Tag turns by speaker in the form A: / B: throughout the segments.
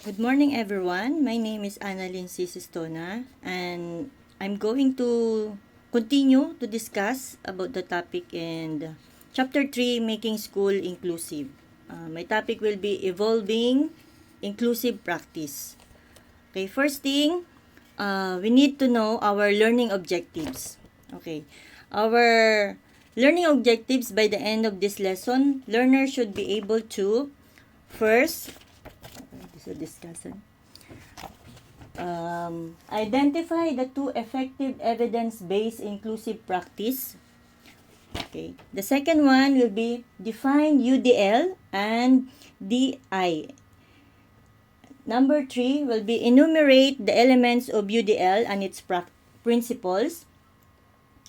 A: Good morning, everyone. My name is Annalyn Sistona, and I'm going to continue to discuss about the topic in Chapter 3, Making School Inclusive. My topic will be Evolving Inclusive Practice. Okay, first thing, we need to know our learning objectives. Okay, our learning objectives by the end of this lesson, learners should be able to first, this is a discussion. Identify the two effective evidence-based inclusive practice. Okay. The second one will be define UDL and DI. Number 3 will be enumerate the elements of UDL and its principles.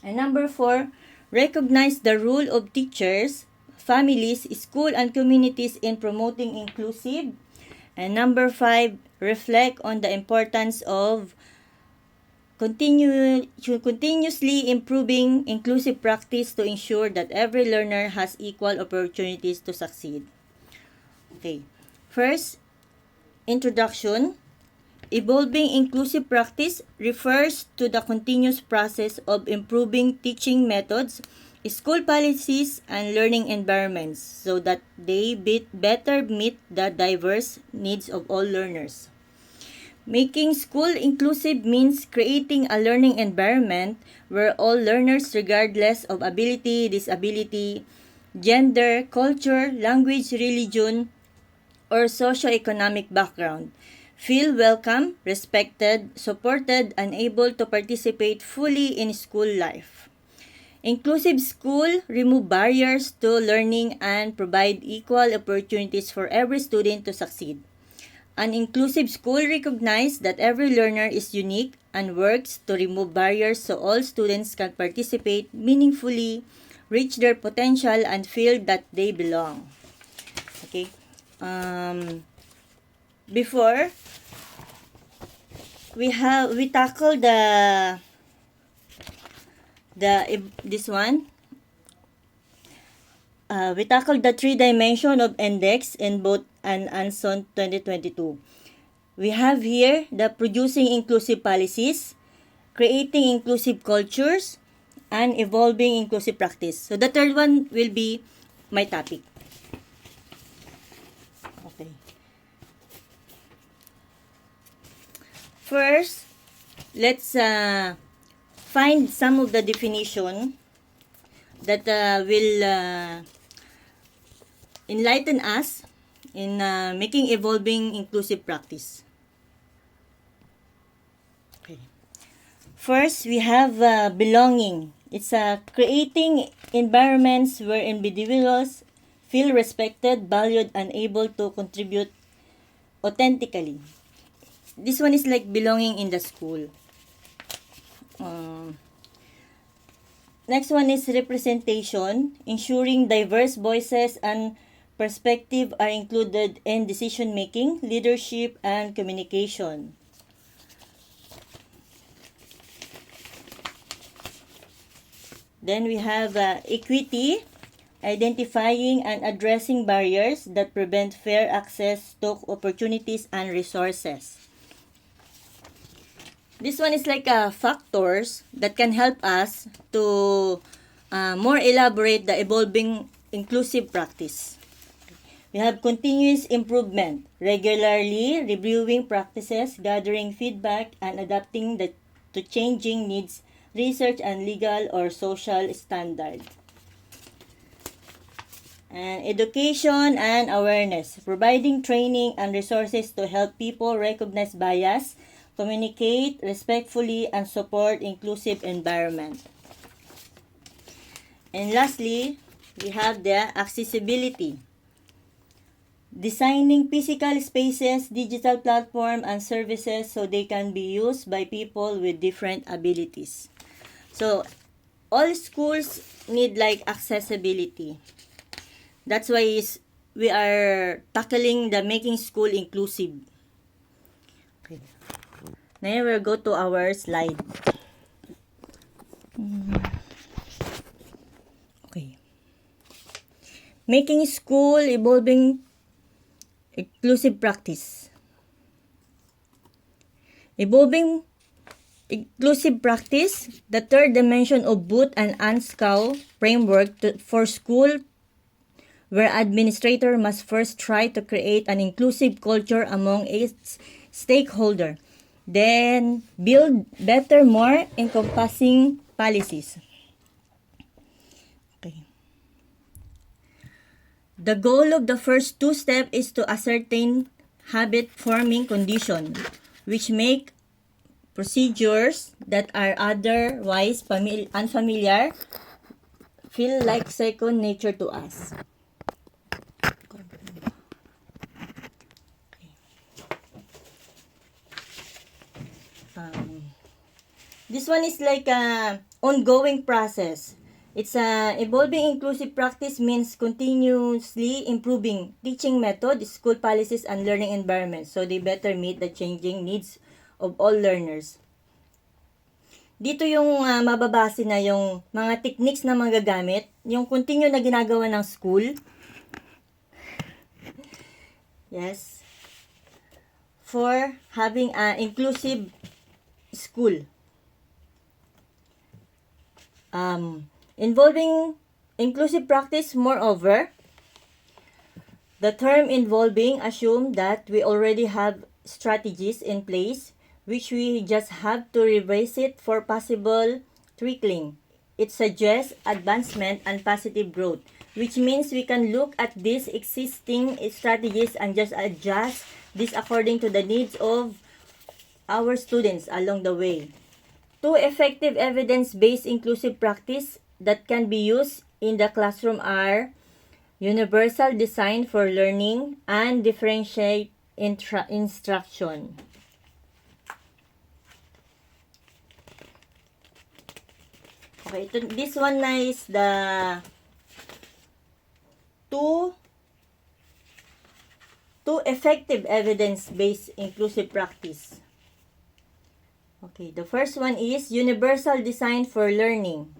A: And number 4, recognize the role of teachers, families, school, and communities in promoting inclusive. And number 5, reflect on the importance of continuously improving inclusive practice to ensure that every learner has equal opportunities to succeed. Okay. First, introduction. Evolving inclusive practice refers to the continuous process of improving teaching methods, school policies, and learning environments so that they better meet the diverse needs of all learners. Making school inclusive means creating a learning environment where all learners, regardless of ability, disability, gender, culture, language, religion, or socioeconomic background, feel welcome, respected, supported, and able to participate fully in school life. Inclusive school remove barriers to learning and provide equal opportunities for every student to succeed. An inclusive school recognizes that every learner is unique and works to remove barriers so all students can participate meaningfully, reach their potential, and feel that they belong. Okay. Before we tackle this one. We tackled the 3 dimension of index in both and Anson 2022. We have here the producing inclusive policies, creating inclusive cultures, and evolving inclusive practice. So the third one will be my topic. Okay. First, let's find some of the definition that will enlighten us in making evolving inclusive practice. Okay. First, we have belonging. It's creating environments where individuals feel respected, valued, and able to contribute authentically. This one is like belonging in the school. Next one is representation, ensuring diverse voices and perspective are included in decision making, leadership, and communication. Then we have equity, identifying and addressing barriers that prevent fair access to opportunities and resources. This one is like factors that can help us to more elaborate the evolving inclusive practice. We have continuous improvement, regularly reviewing practices, gathering feedback, and adapting to changing needs, research, and legal or social standards. And education and awareness, providing training and resources to help people recognize bias, communicate respectfully, and support inclusive environment. And lastly, we have the accessibility. Designing physical spaces, digital platform, and services so they can be used by people with different abilities. So, all schools need like accessibility. That's why we are tackling the making school inclusive. Okay. Now we'll go to our slide. Okay. Making school evolving inclusive practice. Evolving inclusive practice, the third dimension of Booth and Anscow framework for school, where administrator must first try to create an inclusive culture among its stakeholder, then build better, more encompassing policies. Okay. The goal of the first two steps is to ascertain habit-forming conditions, which make procedures that are otherwise unfamiliar feel like second nature to us. This one is like a ongoing process. It's a evolving inclusive practice means continuously improving teaching method, school policies, and learning environments so they better meet the changing needs of all learners. Dito yung mababase na yung mga techniques na magagamit, yung continue na ginagawa ng school. Yes. For having an inclusive school. Involving inclusive practice, moreover, the term involving assume that we already have strategies in place which we just have to revise it for possible tweaking. It suggests advancement and positive growth, which means we can look at these existing strategies and just adjust this according to the needs of our students along the way. Two effective evidence-based inclusive practice that can be used in the classroom are universal design for learning and differentiate instruction. Okay, this one na is the two effective evidence-based inclusive practice. Okay, the first one is universal design for learning.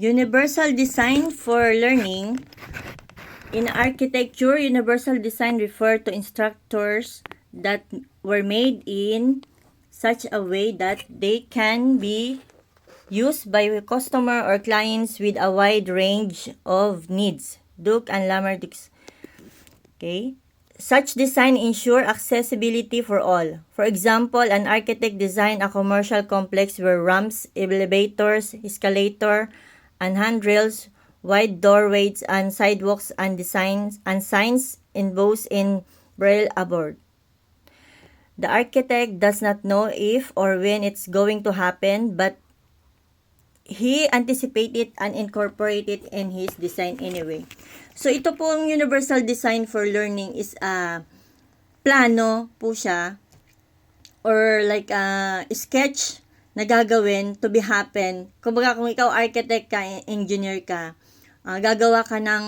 A: Universal design for learning. In architecture, universal design refers to structures that were made in such a way that they can be used by customer or clients with a wide range of needs. Duke and Lamartix. Okay. Such design ensure accessibility for all. For example, an architect designed a commercial complex where ramps, elevators, escalator, and handrails, wide doorways, and sidewalks and designs and signs embossed in braille aboard. The architect does not know if or when it's going to happen, but he anticipated and incorporated in his design anyway. So ito pong universal design for learning is plano po siya or like a sketch na gagawin to be happen. Kumbaga kung ikaw architect ka, engineer ka, gagawa ka ng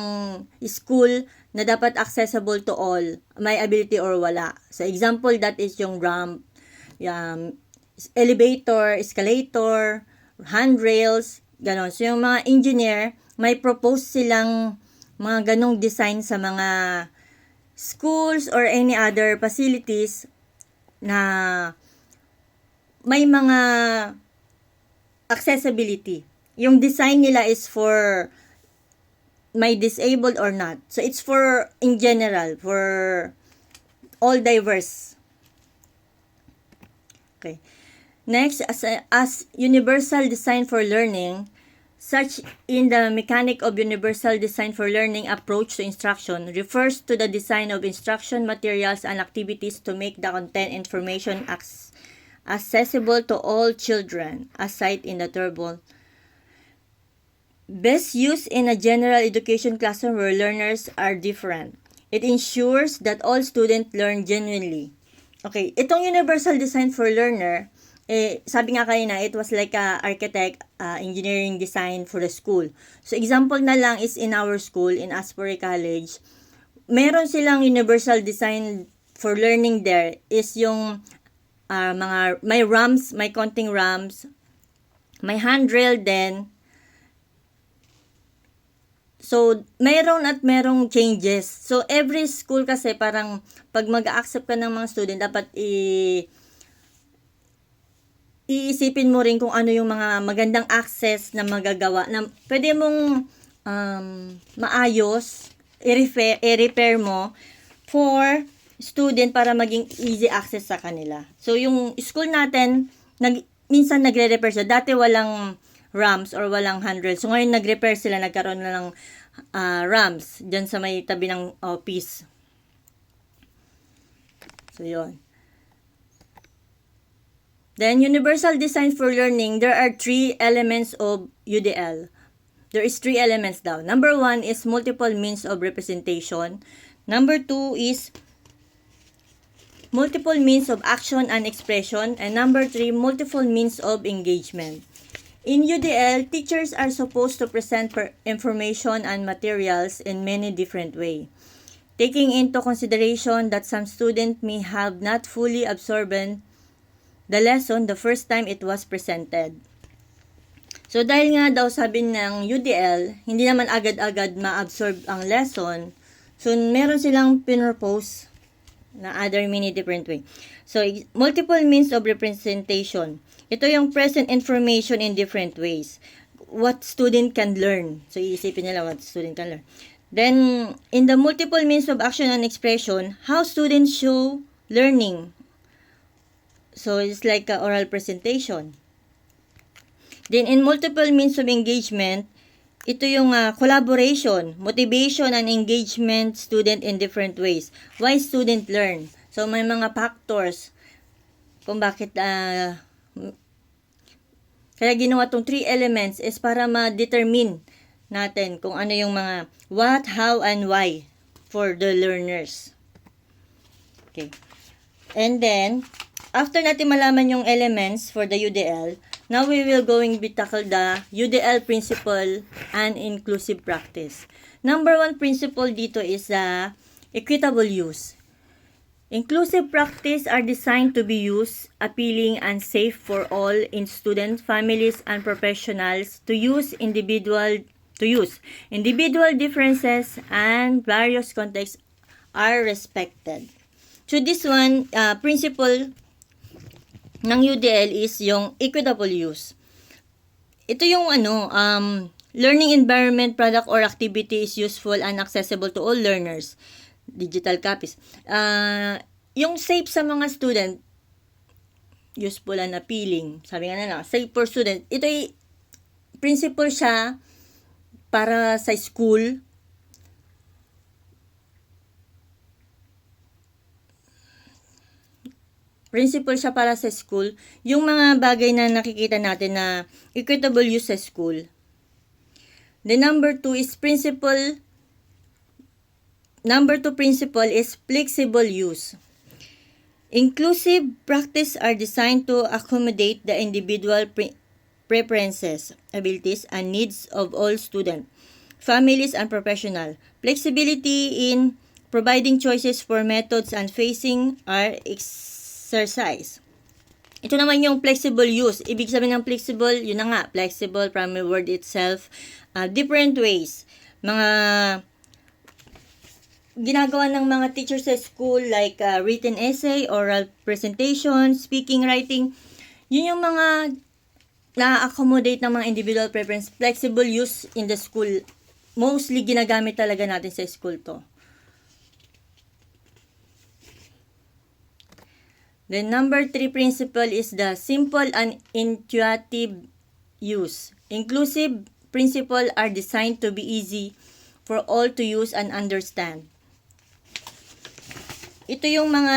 A: school na dapat accessible to all, may ability or wala. So example, that is yung ramp, elevator, escalator, handrails, ganon. So yung mga engineer, may propose silang mga ganong design sa mga schools or any other facilities na may mga accessibility. Yung design nila is for may disabled or not. So it's for in general, for all diverse. Okay. Next, as universal design for learning, such in the mechanic of universal design for learning approach to instruction refers to the design of instruction materials and activities to make the content information accessible to all children, as cited in the table. Best used in a general education classroom where learners are different. It ensures that all students learn genuinely. Okay, itong universal design for learner, sabi nga kayo na, it was like a architect, engineering design for the school. So example na lang is in our school, in Asbury College, meron silang universal design for learning there is yung may RAMs, may konting RAMs, may handrail din. So, mayroon at merong changes. So, every school kasi parang pag mag-accept ka ng mga student, dapat iisipin mo rin kung ano yung mga magandang access na magagawa na pwede mong maayos, i-repair mo for student para maging easy access sa kanila. So, yung school natin, minsan nagre-repair siya. Dati walang RAMs or walang handrail. So, ngayon nag-repair sila, nagkaroon na ng RAMs dyan sa may tabi ng office. So, yun. Then, universal design for learning, there are 3 elements of UDL. There is 3 elements daw. Number 1 is multiple means of representation. Number 2 is multiple means of action and expression. And number 3, multiple means of engagement. In UDL, teachers are supposed to present information and materials in many different ways, taking into consideration that some students may have not fully absorbed the lesson the first time it was presented. So, dahil nga daw sabi ng UDL, hindi naman agad-agad ma-absorb ang lesson, so meron silang pinropose na other many different way. So, multiple means of representation. Ito yung present information in different ways. What student can learn. So, iisipin nila what student can learn. Then, in the multiple means of action and expression, how students show learning. So, it's like an oral presentation. Then, in multiple means of engagement, ito yung collaboration, motivation, and engagement student in different ways. Why student learn? So, may mga factors kung bakit kaya ginawa tong 3 elements is para ma-determine natin kung ano yung mga what, how, and why for the learners. Okay. And then, after natin malaman yung elements for the UDL, now we will going to tackle the UDL principle and inclusive practice. Number 1 principle dito is equitable use. Inclusive practice are designed to be used, appealing, and safe for all in students, families, and professionals to use. Individual differences and various contexts are respected. So this one, principle ng UDL is yung equitable use. Ito yung learning environment, product, or activity is useful and accessible to all learners. Digital copies. Yung safe sa mga student, useful and appealing. Sabi nga na safe for student. Ito ay principle siya para sa school. Principle siya para sa school. Yung mga bagay na nakikita natin na equitable use sa school. The number 2 principle is flexible use. Inclusive practice are designed to accommodate the individual preferences, abilities, and needs of all students, families, and professionals. Flexibility in providing choices for methods and phasing are exercise. Ito naman yung flexible use. Ibig sabihin ng flexible, yun na nga, flexible from the word itself. Different ways. Mga ginagawa ng mga teachers sa school like written essay, oral presentation, speaking, writing. Yun yung mga na-accommodate ng mga individual preference. Flexible use in the school. Mostly ginagamit talaga natin sa school to. The number 3 principle is the simple and intuitive use. Inclusive principles are designed to be easy for all to use and understand. Ito yung mga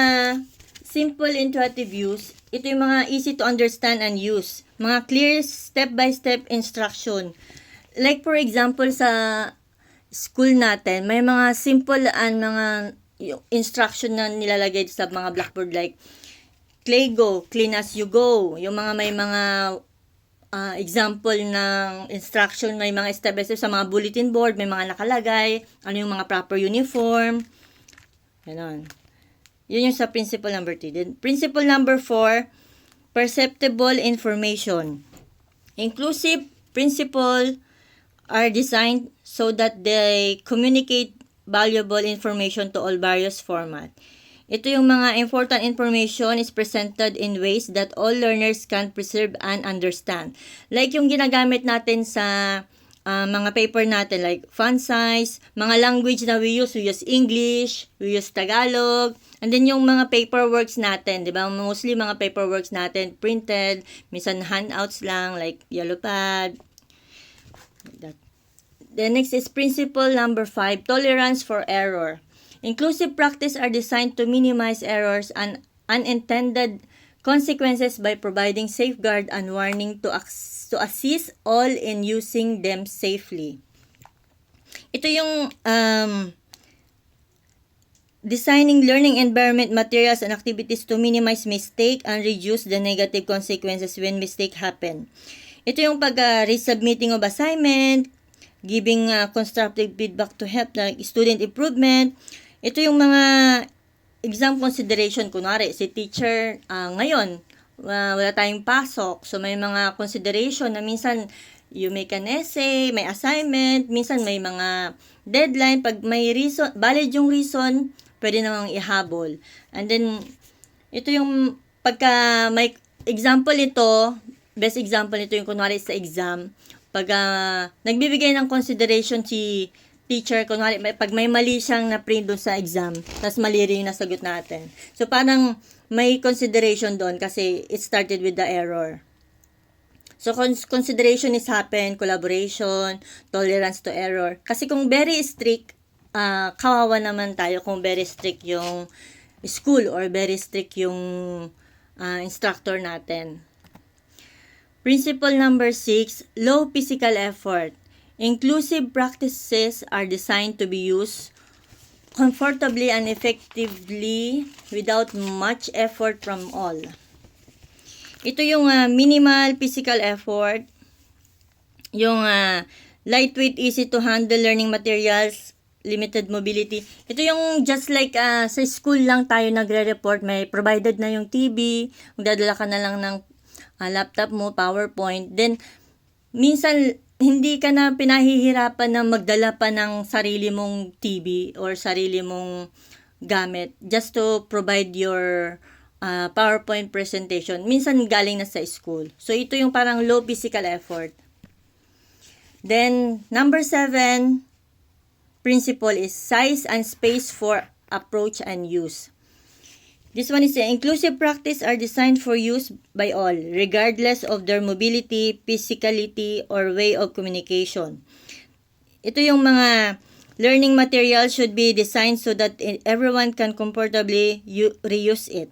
A: simple intuitive use. Ito yung mga easy to understand and use. Mga clear step-by-step instruction. Like for example sa school natin, may mga simple and mga instruction na nilalagay sa mga blackboard like Claygo, clean as you go. Yung mga may mga example ng instruction, may mga step by step sa mga bulletin board, may mga nakalagay, ano yung mga proper uniform. Ganon. Yun yung sa principle number 3. Then, principle number 4, perceptible information. Inclusive principle are designed so that they communicate valuable information to all various format. Ito yung mga important information is presented in ways that all learners can perceive and understand. Like yung ginagamit natin sa mga paper natin, like font size, mga language na we use English, we use Tagalog, and then yung mga paperworks natin, di ba? Mostly mga paperworks natin, printed, minsan handouts lang, like yellow pad. The next is principle number 5, tolerance for error. Inclusive practice are designed to minimize errors and unintended consequences by providing safeguard and warning to assist all in using them safely. Ito yung designing learning environment, materials, and activities to minimize mistake and reduce the negative consequences when mistake happen. Ito yung resubmitting of assignment, giving constructive feedback to help the student improvement. Ito yung mga exam consideration. Kunwari, si teacher ngayon, wala tayong pasok. So, may mga consideration na minsan you make an essay, may assignment, minsan may mga deadline. Pag may reason, valid yung reason, pwede namang ihabol. And then, ito yung pagka may example ito, best example nito yung kunwari sa exam, pag nagbibigay ng consideration si teacher, kunwari, pag may mali siyang na-print doon sa exam, tapos mali rin yung nasagot natin. So, parang may consideration doon kasi it started with the error. So, consideration is happen, collaboration, tolerance to error. Kasi kung very strict, kawawa naman tayo kung very strict yung school or very strict yung instructor natin. Principle number 6, low physical effort. Inclusive practices are designed to be used comfortably and effectively without much effort from all. Ito yung minimal physical effort, yung lightweight, easy to handle learning materials, limited mobility. Ito yung just like sa school lang tayo nagre-report, may provided na yung TV, magdadala ka na lang ng laptop mo, PowerPoint. Then, minsan, hindi ka na pinahihirapan na magdala pa ng sarili mong TV or sarili mong gamit just to provide your PowerPoint presentation. Minsan galing na sa school. So, ito yung parang low physical effort. Then, number 7, principle is size and space for approach and use. This one is inclusive practice are designed for use by all, regardless of their mobility, physicality, or way of communication. Ito yung mga learning materials should be designed so that everyone can comfortably reuse it.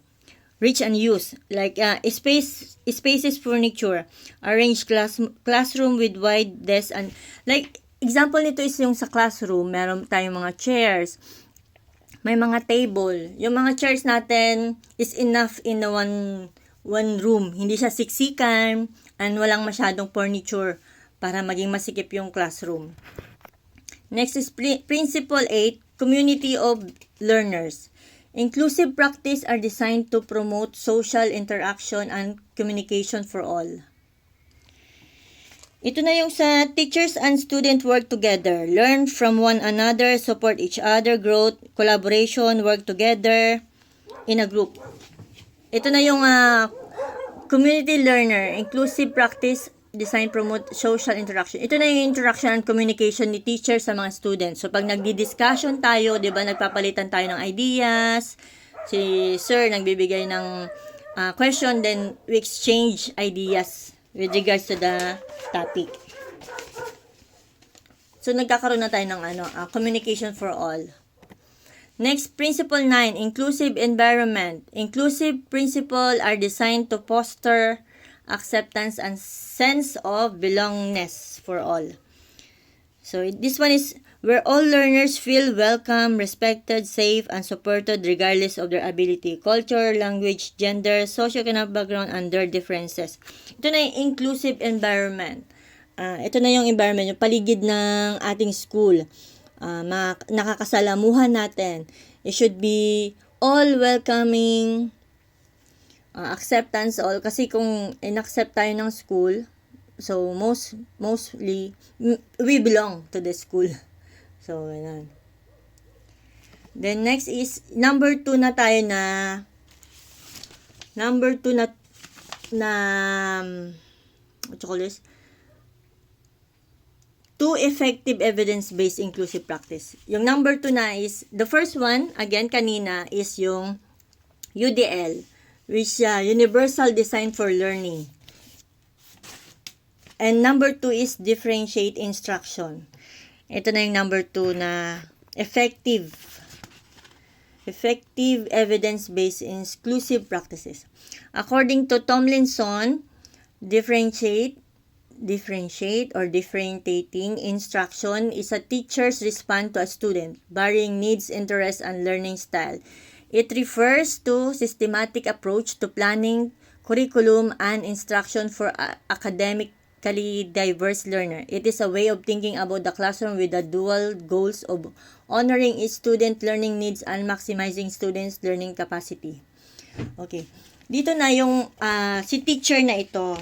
A: Reach and use, like spaces furniture, arrange classroom with wide desks, and like example nito is yung sa classroom, meron tayong mga chairs, may mga table. Yung mga chairs natin is enough in one room. Hindi siya siksikan and walang masyadong furniture para maging masikip yung classroom. Next is Principle 8, Community of Learners. Inclusive practice are designed to promote social interaction and communication for all. Ito na yung sa teachers and student work together. Learn from one another, support each other, growth, collaboration, work together in a group. Ito na yung community learner, inclusive practice, design, promote social interaction. Ito na yung interaction and communication ni teacher sa mga students. So, pag nagdi-discussion tayo, di ba, nagpapalitan tayo ng ideas, si sir nagbibigay ng question, then we exchange ideas with regards to the topic. So, nagkakaroon na tayo ng communication for all. Next, Principle 9, Inclusive Environment. Inclusive principles are designed to foster acceptance and sense of belongingness for all. So, this one is where all learners feel welcome, respected, safe, and supported regardless of their ability, culture, language, gender, socioeconomic background, and their differences. Ito na yung inclusive environment. Ito na yung environment, yung paligid ng ating school. Nakakasalamuhan natin. It should be all welcoming, acceptance all, kasi kung in-accept tayo ng school, so mostly we belong to the school. So ganun. Then next is number 2 na tayo na what you call this? 2 effective evidence-based inclusive practice. Yung number 2 na is, the first one, again kanina, is yung UDL, which Universal Design for Learning. And number 2 is differentiate instruction. Ito na yung number 2 na effective evidence-based inclusive practices. According to Tomlinson, differentiating instruction is a teacher's response to a student, varying needs, interests, and learning style. It refers to systematic approach to planning, curriculum, and instruction for academically diverse learner. It is a way of thinking about the classroom with the dual goals of honoring each student learning needs and maximizing students' learning capacity. Okay. Dito na yung si teacher na ito.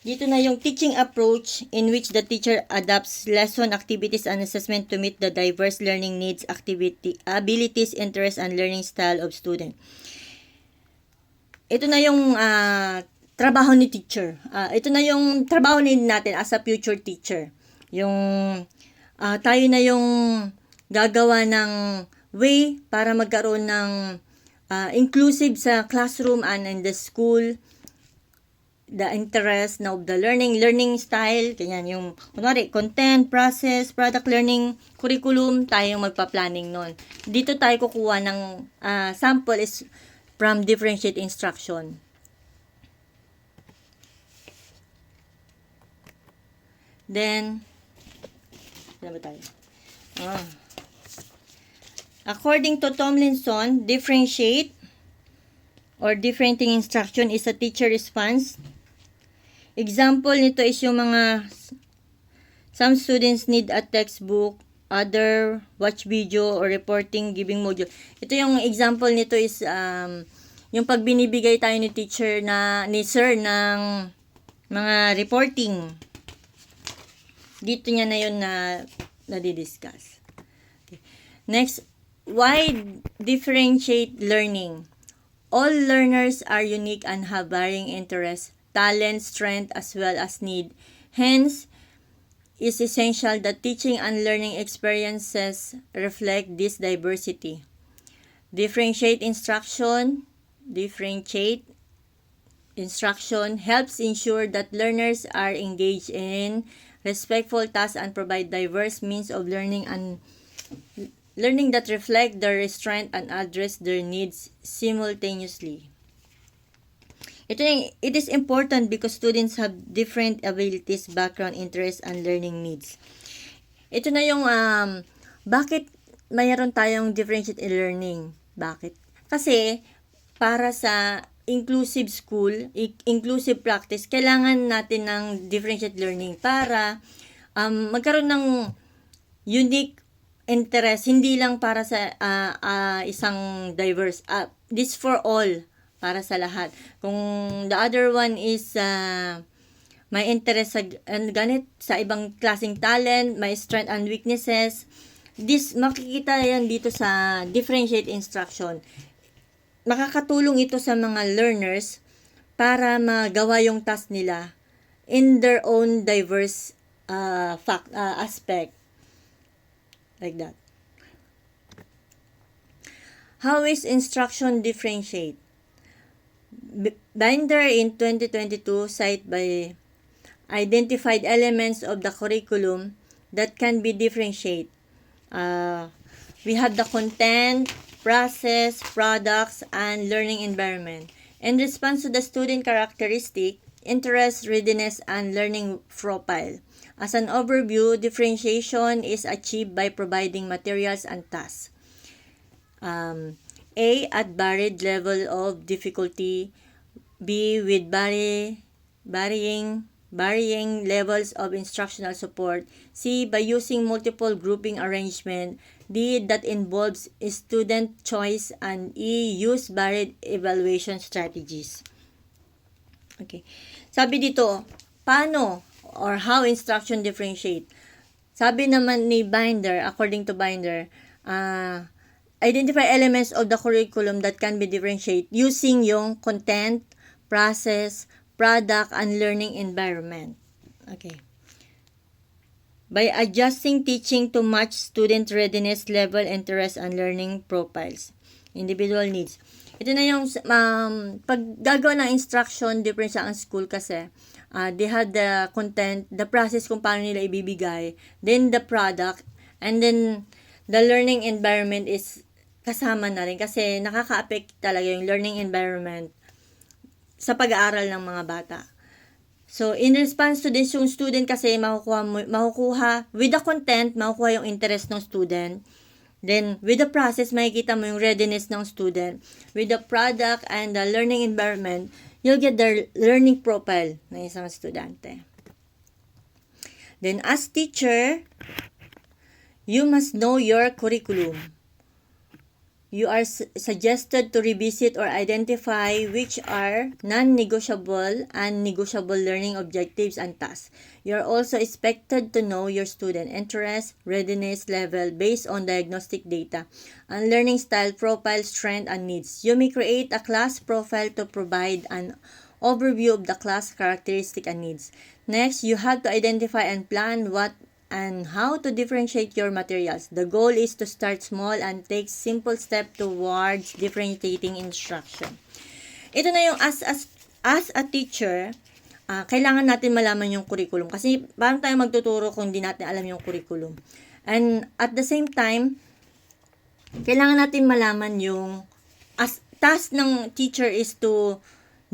A: Dito na yung teaching approach in which the teacher adapts lesson activities and assessment to meet the diverse learning needs, abilities, interests, and learning style of student. Ito na yung trabaho ni teacher. Ito na yung trabaho natin as a future teacher. Yung tayo na yung gagawa ng way para magkaroon ng inclusive sa classroom and in the school, the interest of the learning style, ganyan yung kunwari content, process, product learning, curriculum, tayong magpa-planning nun. Dito tayo kukuha ng sample is from differentiate instruction. Then ano ba tayo? According to Tomlinson, differentiate or differentiating instruction is a teacher response. Example nito is yung some students need a textbook, other watch video or reporting giving module. Ito yung example nito is yung pag binibigay tayo ni teacher ni sir ng mga reporting. Dito niya na yun na di-discuss. Okay. Next, why differentiate learning? All learners are unique and have varying interests, talent, strength, as well as need. Hence, it is essential that teaching and learning experiences reflect this diversity. Differentiate instruction helps ensure that learners are engaged in respectful tasks and provide diverse means of learning that reflect their strength and address their needs simultaneously. It is important because students have different abilities, background, interests, and learning needs. Ito na yung bakit mayroon tayong differentiate learning. Bakit? Kasi para sa inclusive school, inclusive practice, kailangan natin ng differentiate learning para magkaroon ng unique interest, hindi lang para sa isang diverse, this for all, para sa lahat. Kung the other one is may interest sa ibang klaseng talent, may strength and weaknesses, this makikita yan dito sa differentiate instruction. Makakatulong ito sa mga learners para magawa yung task nila in their own diverse aspect. Like that. How is instruction differentiate? Binder in 2022 cite by identified elements of the curriculum that can be differentiate. We have the content, process, products, and learning environment. In response to the student characteristic, interest, readiness, and learning profile. As an overview, differentiation is achieved by providing materials and tasks. A. At varied level of difficulty. B. With varying levels of instructional support. C. By using multiple grouping arrangement. D, that involves student choice, and E, use varied evaluation strategies. Okay. Sabi dito, paano or how instruction differentiate? Sabi naman ni Binder, according to Binder, identify elements of the curriculum that can be differentiated using yung content, process, product, and learning environment. Okay. By adjusting teaching to match student readiness level, interest, and learning profiles. Individual needs. Ito na yung pag gagawa ng instruction, different sa ang school kasi they had the content, the process kung paano nila ibibigay, then the product, and then the learning environment is kasama na rin kasi nakaka-affect talaga yung learning environment sa pag-aaral ng mga bata. So, in response to this, yung student kasi makukuha with the content, makukuha yung interest ng student. Then, with the process, makikita mo yung readiness ng student. With the product and the learning environment, you'll get the learning profile ng isang estudyante. Then, as teacher, you must know your curriculum. You are suggested to revisit or identify which are non-negotiable and negotiable learning objectives and tasks. You are also expected to know your student interest, readiness level based on diagnostic data, and learning style, profile, strength, and needs. You may create a class profile to provide an overview of the class characteristic and needs. Next, you have to identify and plan what and how to differentiate your materials. The goal is to start small and take simple steps towards differentiating instruction. Ito na yung as a teacher, kailangan natin malaman yung curriculum kasi paano tayo magtuturo kung hindi natin alam yung curriculum. And at the same time, kailangan natin malaman yung task ng teacher is to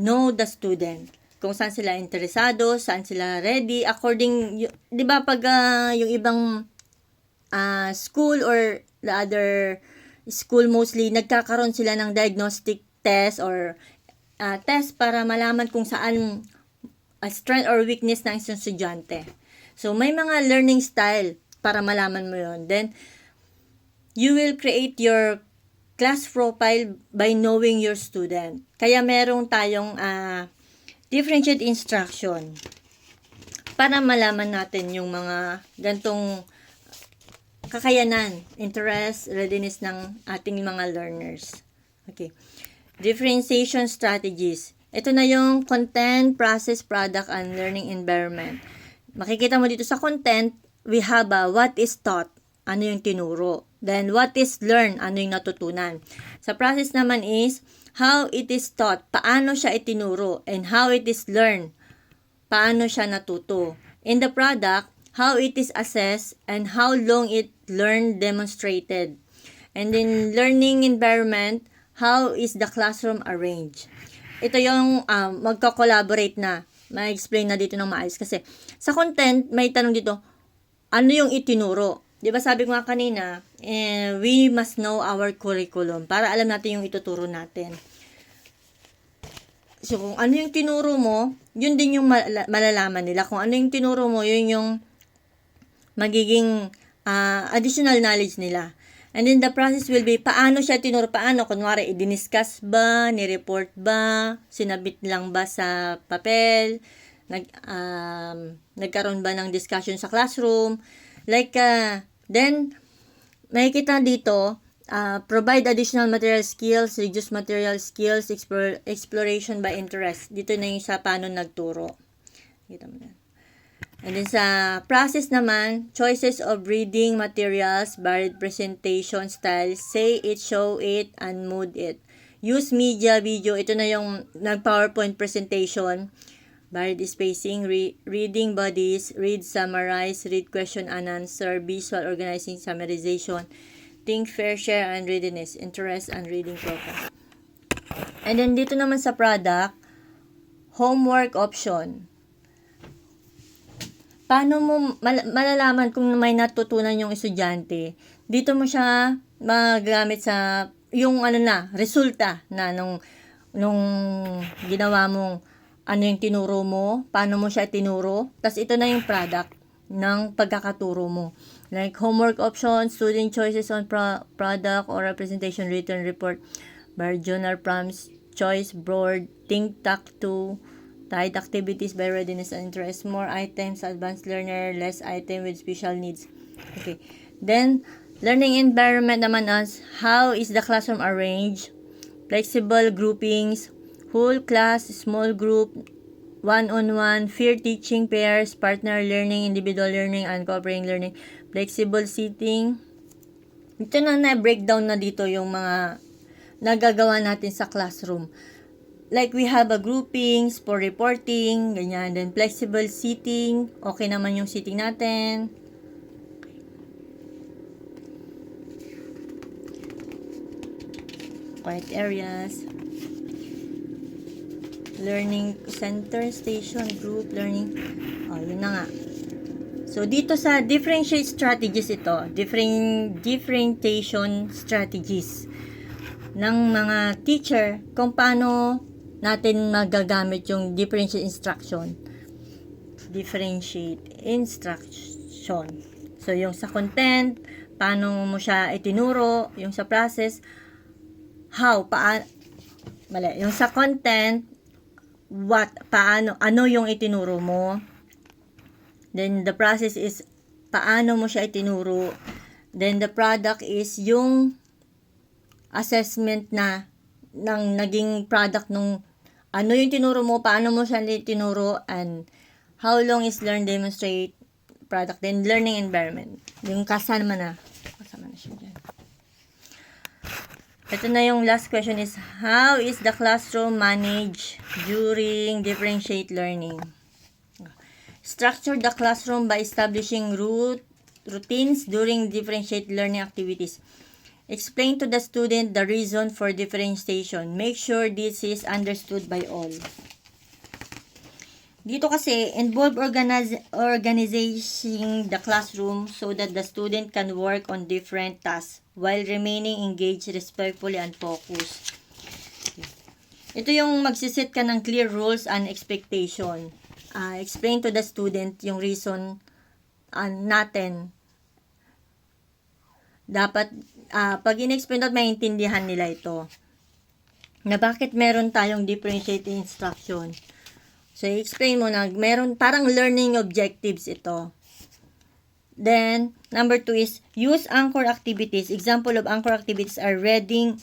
A: know the student. Kung saan sila interesado, saan sila ready, according, di ba pag yung ibang school or the other school mostly, nagkakaroon sila ng diagnostic test or test para malaman kung saan strength or weakness ng isang estudyante. So, may mga learning style para malaman mo yon. Then, you will create your class profile by knowing your student. Kaya meron tayong differentiate instruction para malaman natin yung mga gantong kakayanan, interest, readiness ng ating mga learners. Okay. Differentiation strategies. Ito na yung content, process, product, and learning environment. Makikita mo dito sa content, we have what is taught, ano yung tinuro. Then, what is learned, ano yung natutunan. Sa process naman is, how it is taught, paano siya itinuro, and how it is learned, paano siya natuto. In the product, how it is assessed, and how long it learned demonstrated. And in learning environment, how is the classroom arranged. Ito yung magko-collaborate na, ma-explain na dito ng maayos. Kasi sa content, may tanong dito, ano yung itinuro? Di ba sabi ko nga kanina, we must know our curriculum para alam natin yung ituturo natin. So, kung ano yung tinuro mo, yun din yung malalaman nila. Kung ano yung tinuro mo, yun yung magiging additional knowledge nila. And then the process will be, paano siya tinuro? Paano? Kunwari, i-discuss ba? Ni-report ba? Sinabit lang ba sa papel? Nagkaroon ba ng discussion sa classroom? Like, then, makikita dito, provide additional material skills, reduce material skills, exploration by interest. Dito na yung sa paano nagturo. Kita mo na. And then sa process naman, choices of reading materials, varied presentation styles, say it, show it, and mood it. Use media, video. Ito na yung nag-PowerPoint presentation. Varied spacing, reading bodies, read, summarize, read, question and answer, visual organizing, summarization, think, fair share, and readiness, interest, and reading profile. And then dito naman sa product, homework option. Paano mo malalaman kung may natutunan yung estudyante? Dito mo siya magamit sa yung resulta na nung ginawa mong ano yung tinuro mo, paano mo siya tinuro, tapos ito na yung product ng pagkakaturo mo. Like homework options, student choices on product or representation, written report, by journal prompts, choice board, think tac to, tied activities by readiness and interest, more items, advanced learner, less item with special needs. Okay. Then, learning environment naman as how is the classroom arranged, flexible groupings, whole class, small group, one-on-one, peer teaching, pairs, partner learning, individual learning, and cooperating learning, flexible seating. Ito na-breakdown na dito yung mga nagagawa natin sa classroom. Like we have a groupings for reporting, ganyan. Then flexible seating, okay naman yung seating natin. Quiet areas. Learning center, station, group, learning. Yun na nga. So, dito sa differentiate strategies ito, differentiation strategies ng mga teacher kung paano natin magagamit yung differentiate instruction. So, yung sa content, paano mo siya itinuro, yung sa process, yung sa content, ano yung itinuro mo. Then, the process is, paano mo siya itinuro. Then, the product is yung assessment ng naging product nung ano yung tinuro mo, paano mo siya tinuro, and how long is learn, demonstrate, product. Then, learning environment. Yung kasama na siya dyan. Ito na yung last question is, how is the classroom managed during differentiate learning? Structure the classroom by establishing routines during differentiate learning activities. Explain to the student the reason for differentiation. Make sure this is understood by all. Dito kasi, involve organizing the classroom so that the student can work on different tasks while remaining engaged, respectfully, and focused. Ito yung magsiset ka ng clear rules and expectation. Explain to the student yung reason natin. Dapat, pag in-explain at maintindihan nila ito, na bakit meron tayong differentiated instruction. So, i-explain mo na, meron parang learning objectives ito. Then, number 2 is, use anchor activities. Example of anchor activities are reading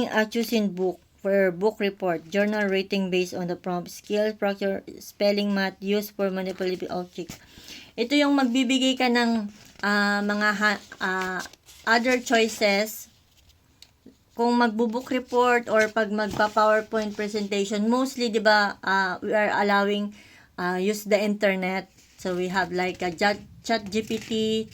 A: a chosen book for book report, journal rating based on the prompt, skill, proctor, spelling, math, use for manipulative objects. Ito yung magbibigay ka ng mga other choices kung magbo-book report or pag magpa-PowerPoint presentation. Mostly, di ba, we are allowing use the internet. So, we have like a ChatGPT.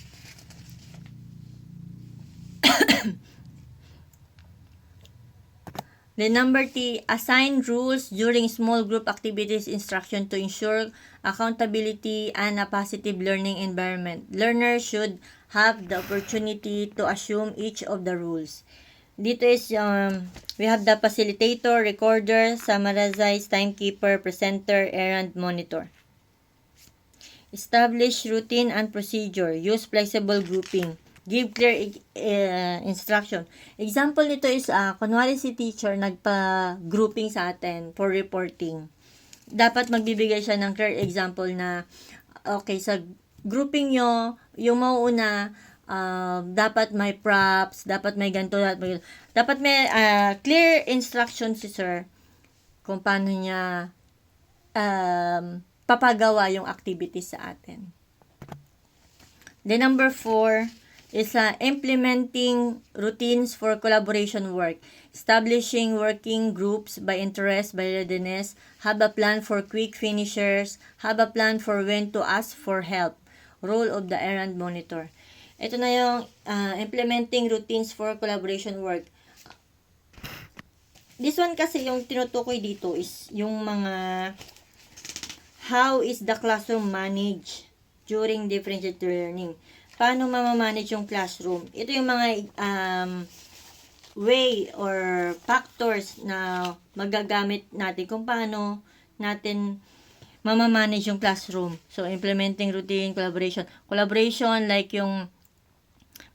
A: Then number 3, assign rules during small group activities instruction to ensure accountability and a positive learning environment. Learners should have the opportunity to assume each of the rules. Dito is, we have the facilitator, recorder, summarizer, timekeeper, presenter, errand monitor. Establish routine and procedure. Use flexible grouping. Give clear instruction. Example nito is, kunwari si teacher nagpa-grouping sa atin for reporting. Dapat magbibigay siya ng clear example na, okay, sa grouping nyo, yung mauuna, dapat may props, dapat may ganito, dapat may clear instruction si sir kung paano niya papagawa yung activities sa atin. Then number 4 is implementing routines for collaboration work. Establishing working groups by interest, by readiness. Have a plan for quick finishers. Have a plan for when to ask for help. Role of the errand monitor. Ito na yung implementing routines for collaboration work. This one kasi yung tinutukoy dito is yung mga how is the classroom managed during differentiated learning. Paano mamamanage yung classroom? Ito yung mga way or factors na magagamit natin kung paano natin mamamanage yung classroom. So, implementing routine, collaboration. Collaboration, like yung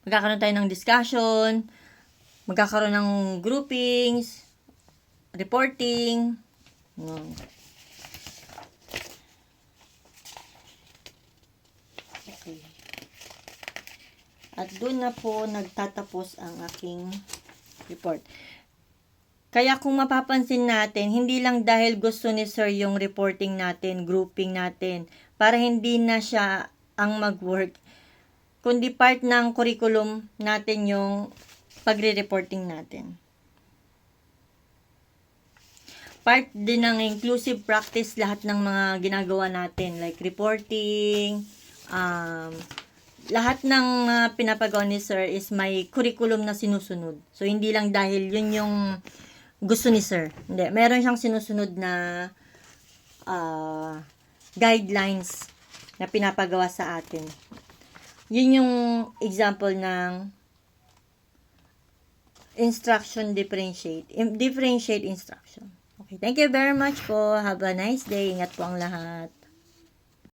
A: magkakaroon tayo ng discussion, magkakaroon ng groupings, reporting. Okay. At doon na po nagtatapos ang aking report. Kaya kung mapapansin natin, hindi lang dahil gusto ni Sir yung reporting natin, grouping natin, para hindi na siya ang mag-work, kundi part ng curriculum natin yung pagre-reporting natin. Part din ng inclusive practice lahat ng mga ginagawa natin, like reporting, lahat ng pinapagawa ni Sir is may curriculum na sinusunod. So, hindi lang dahil yun yung gusto ni Sir. Hindi. Meron siyang sinusunod na guidelines na pinapagawa sa atin. Yun yung example ng instruction differentiate instruction. Okay, thank you very much po. Have a nice day. Ingat po ang lahat.